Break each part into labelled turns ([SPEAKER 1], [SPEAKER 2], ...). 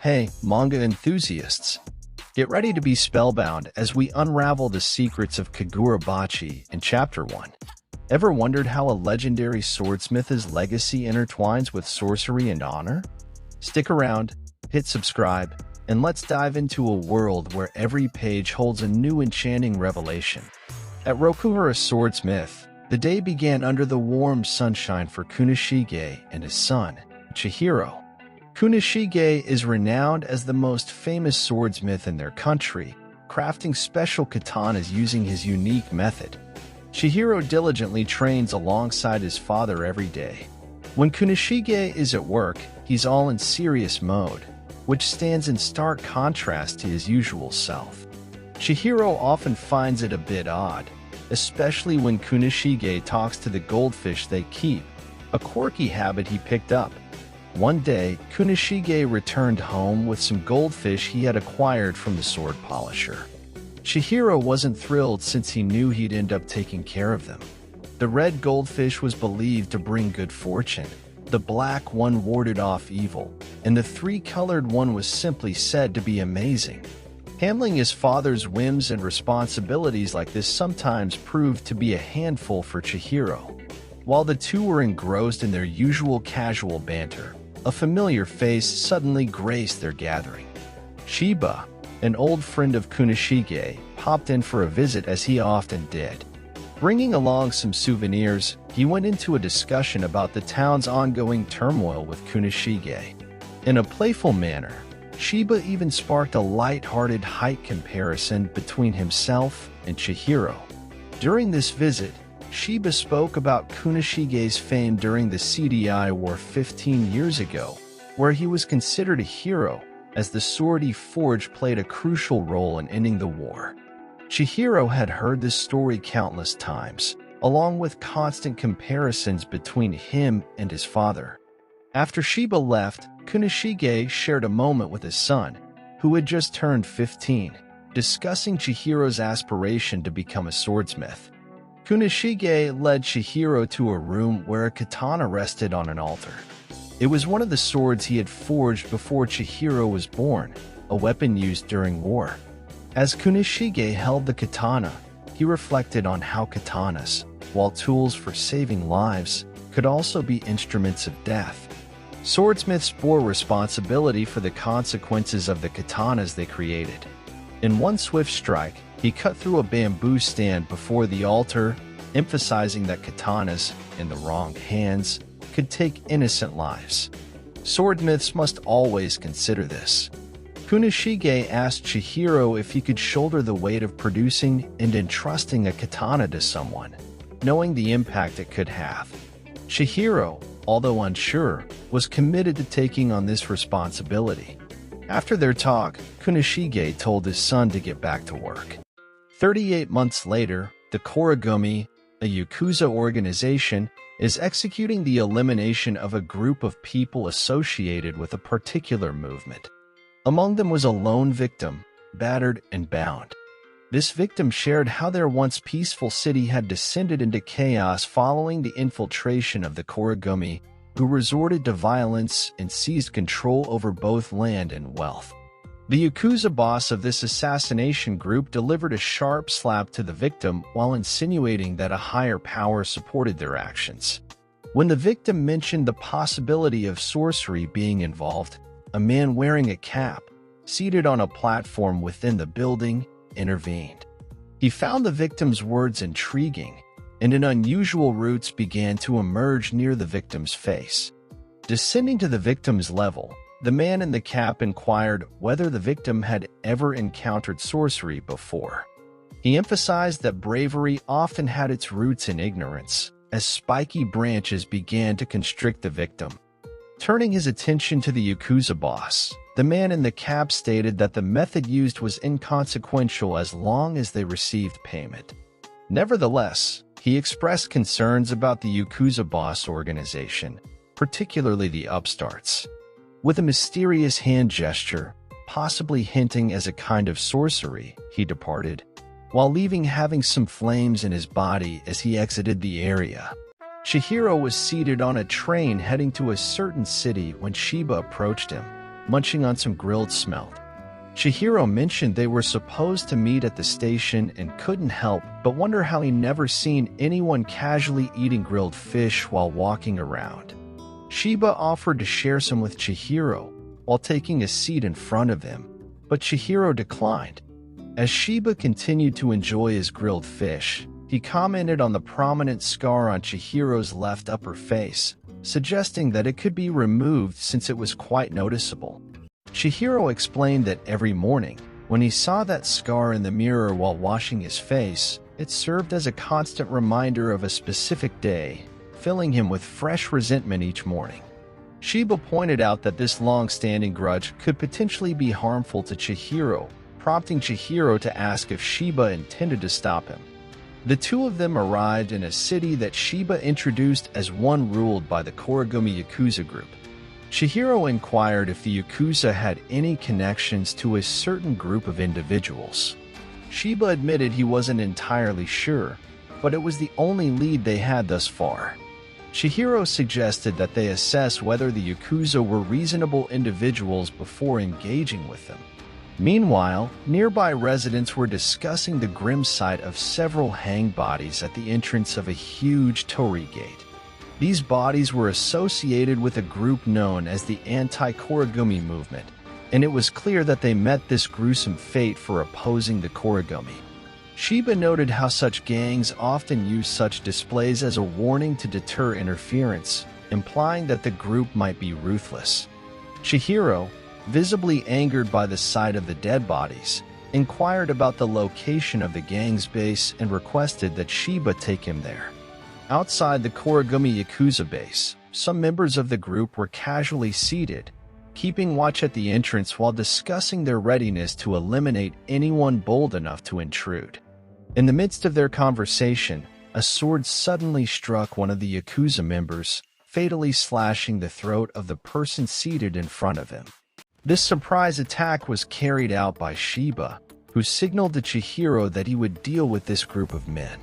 [SPEAKER 1] Hey, manga enthusiasts! Get ready to be spellbound as we unravel the secrets of Kagura Bachi in Chapter 1. Ever wondered how a legendary swordsmith's legacy intertwines with sorcery and honor? Stick around, hit subscribe, and let's dive into a world where every page holds a new enchanting revelation. At Rokuhara Swordsmith, the day began under the warm sunshine for Kunishige and his son, Chihiro. Kunishige is renowned as the most famous swordsmith in their country, crafting special katanas using his unique method. Chihiro diligently trains alongside his father every day. When Kunishige is at work, he's all in serious mode, which stands in stark contrast to his usual self. Chihiro often finds it a bit odd, especially when Kunishige talks to the goldfish they keep, a quirky habit he picked up. One day, Kunishige returned home with some goldfish he had acquired from the sword polisher. Chihiro wasn't thrilled since he knew he'd end up taking care of them. The red goldfish was believed to bring good fortune, the black one warded off evil, and the three-colored one was simply said to be amazing. Handling his father's whims and responsibilities like this sometimes proved to be a handful for Chihiro. While the two were engrossed in their usual casual banter, a familiar face suddenly graced their gathering. Shiba, an old friend of Kunishige, popped in for a visit as he often did. Bringing along some souvenirs, he went into a discussion about the town's ongoing turmoil with Kunishige. In a playful manner, Shiba even sparked a light-hearted height comparison between himself and Chihiro. During this visit, Shiba spoke about Kunishige's fame during the CDI War 15 years ago, where he was considered a hero, as the sword he forged played a crucial role in ending the war. Chihiro had heard this story countless times, along with constant comparisons between him and his father. After Shiba left, Kunishige shared a moment with his son, who had just turned 15, discussing Chihiro's aspiration to become a swordsmith. Kunishige led Chihiro to a room where a katana rested on an altar. It was one of the swords he had forged before Chihiro was born, a weapon used during war. As Kunishige held the katana, he reflected on how katanas, while tools for saving lives, could also be instruments of death. Swordsmiths bore responsibility for the consequences of the katanas they created. In one swift strike, he cut through a bamboo stand before the altar, emphasizing that katanas, in the wrong hands, could take innocent lives. Swordsmiths must always consider this. Kunishige asked Chihiro if he could shoulder the weight of producing and entrusting a katana to someone, knowing the impact it could have. Chihiro, although unsure, was committed to taking on this responsibility. After their talk, Kunishige told his son to get back to work. 38 months later, the Korogumi, a Yakuza organization, is executing the elimination of a group of people associated with a particular movement. Among them was a lone victim, battered and bound. This victim shared how their once peaceful city had descended into chaos following the infiltration of the Korogumi, who resorted to violence and seized control over both land and wealth. The Yakuza boss of this assassination group delivered a sharp slap to the victim while insinuating that a higher power supported their actions. When the victim mentioned the possibility of sorcery being involved, a man wearing a cap, seated on a platform within the building, intervened. He found the victim's words intriguing, and an unusual roots began to emerge near the victim's face. Descending to the victim's level, the man in the cap inquired whether the victim had ever encountered sorcery before. He emphasized that bravery often had its roots in ignorance, as spiky branches began to constrict the victim. Turning his attention to the Yakuza boss, the man in the cap stated that the method used was inconsequential as long as they received payment. Nevertheless, he expressed concerns about the Yakuza boss organization, particularly the upstarts. With a mysterious hand gesture, possibly hinting as a kind of sorcery, he departed, while leaving having some flames in his body as he exited the area. Chihiro was seated on a train heading to a certain city when Shiba approached him. munching on some grilled smelt. Chihiro mentioned they were supposed to meet at the station and couldn't help but wonder how he never seen anyone casually eating grilled fish while walking around. Shiba offered to share some with Chihiro while taking a seat in front of him, but Chihiro declined. As Shiba continued to enjoy his grilled fish, he commented on the prominent scar on Chihiro's left upper face, suggesting that it could be removed since it was quite noticeable. Chihiro explained that every morning, when he saw that scar in the mirror while washing his face, it served as a constant reminder of a specific day, filling him with fresh resentment each morning. Shiba pointed out that this long-standing grudge could potentially be harmful to Chihiro, prompting Chihiro to ask if Shiba intended to stop him. The two of them arrived in a city that Shiba introduced as one ruled by the Korogumi Yakuza group. Chihiro inquired if the Yakuza had any connections to a certain group of individuals. Shiba admitted he wasn't entirely sure, but it was the only lead they had thus far. Chihiro suggested that they assess whether the Yakuza were reasonable individuals before engaging with them. Meanwhile, nearby residents were discussing the grim sight of several hang bodies at the entrance of a huge torii gate. These bodies were associated with a group known as the Anti-Korogumi Movement, and it was clear that they met this gruesome fate for opposing the Korogumi. Shiba noted how such gangs often use such displays as a warning to deter interference, implying that the group might be ruthless. Chihiro, visibly angered by the sight of the dead bodies, inquired about the location of the gang's base and requested that Shiba take him there. Outside the Korogumi Yakuza base, some members of the group were casually seated, keeping watch at the entrance while discussing their readiness to eliminate anyone bold enough to intrude. In the midst of their conversation, a sword suddenly struck one of the Yakuza members, fatally slashing the throat of the person seated in front of him. This surprise attack was carried out by Shiba, who signaled to Chihiro that he would deal with this group of men.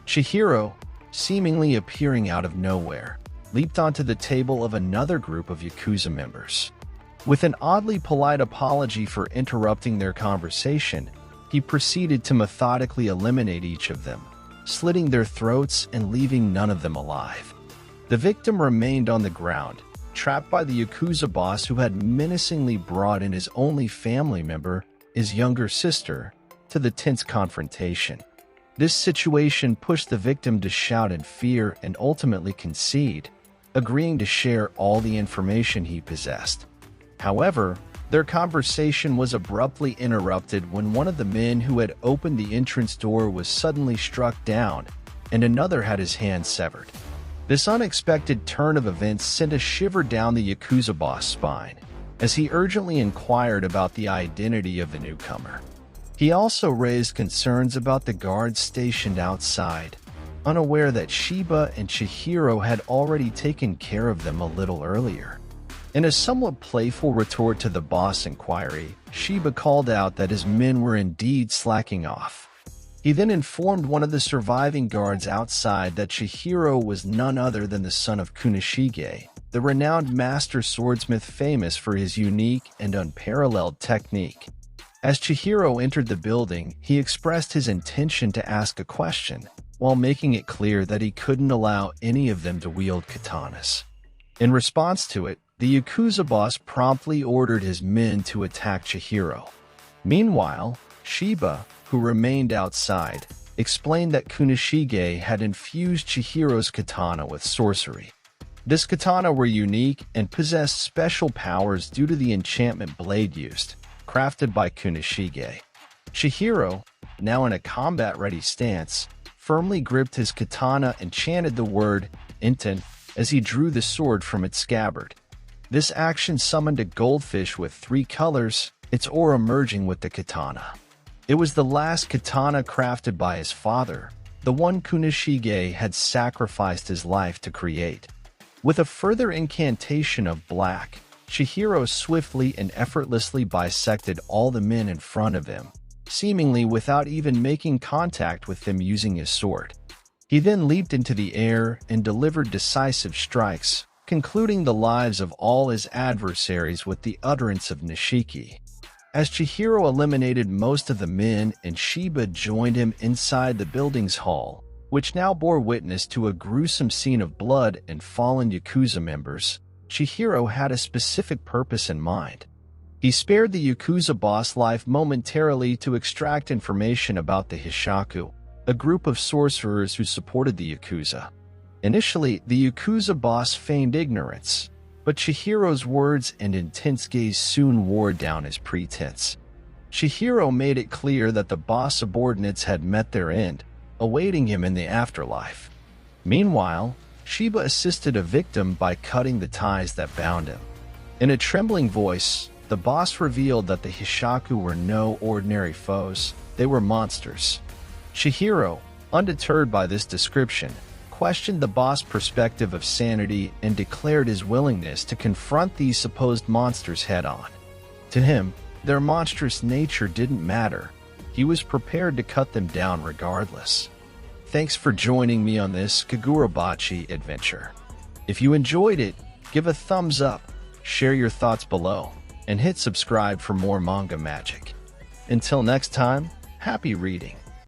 [SPEAKER 1] Chihiro, seemingly appearing out of nowhere, leaped onto the table of another group of Yakuza members. With an oddly polite apology for interrupting their conversation, he proceeded to methodically eliminate each of them, slitting their throats and leaving none of them alive. The victim remained on the ground, trapped by the Yakuza boss who had menacingly brought in his only family member, his younger sister, to the tense confrontation. This situation pushed the victim to shout in fear and ultimately concede, agreeing to share all the information he possessed. However, their conversation was abruptly interrupted when one of the men who had opened the entrance door was suddenly struck down, and another had his hand severed. This unexpected turn of events sent a shiver down the Yakuza boss' spine, as he urgently inquired about the identity of the newcomer. He also raised concerns about the guards stationed outside, unaware that Shiba and Chihiro had already taken care of them a little earlier. In a somewhat playful retort to the boss' inquiry, Shiba called out that his men were indeed slacking off. He then informed one of the surviving guards outside that Chihiro was none other than the son of Kunishige, the renowned master swordsmith famous for his unique and unparalleled technique. As Chihiro entered the building, he expressed his intention to ask a question, while making it clear that he couldn't allow any of them to wield katanas. In response to it, the Yakuza boss promptly ordered his men to attack Chihiro. Meanwhile, Shiba, who remained outside, explained that Kunishige had infused Chihiro's katana with sorcery. This katana were unique and possessed special powers due to the enchantment blade used, crafted by Kunishige. Chihiro, now in a combat-ready stance, firmly gripped his katana and chanted the word "Inten" as he drew the sword from its scabbard. This action summoned a goldfish with 3 colors, its aura merging with the katana. It was the last katana crafted by his father, the one Kunishige had sacrificed his life to create. With a further incantation of black, Chihiro swiftly and effortlessly bisected all the men in front of him, seemingly without even making contact with them using his sword. He then leaped into the air and delivered decisive strikes, concluding the lives of all his adversaries with the utterance of Nishiki. As Chihiro eliminated most of the men and Shiba joined him inside the building's hall, which now bore witness to a gruesome scene of blood and fallen Yakuza members, Chihiro had a specific purpose in mind. He spared the Yakuza boss life momentarily to extract information about the Hishaku, a group of sorcerers who supported the Yakuza. Initially, the Yakuza boss feigned ignorance, but Chihiro's words and intense gaze soon wore down his pretense. Chihiro made it clear that the boss subordinates had met their end, awaiting him in the afterlife. Meanwhile, Shiba assisted a victim by cutting the ties that bound him. In a trembling voice, the boss revealed that the Hishaku were no ordinary foes, they were monsters. Chihiro, undeterred by this description, questioned the boss' perspective of sanity and declared his willingness to confront these supposed monsters head-on. To him, their monstrous nature didn't matter. He was prepared to cut them down regardless. Thanks for joining me on this Kagura Bachi adventure. If you enjoyed it, give a thumbs up, share your thoughts below, and hit subscribe for more manga magic. Until next time, happy reading!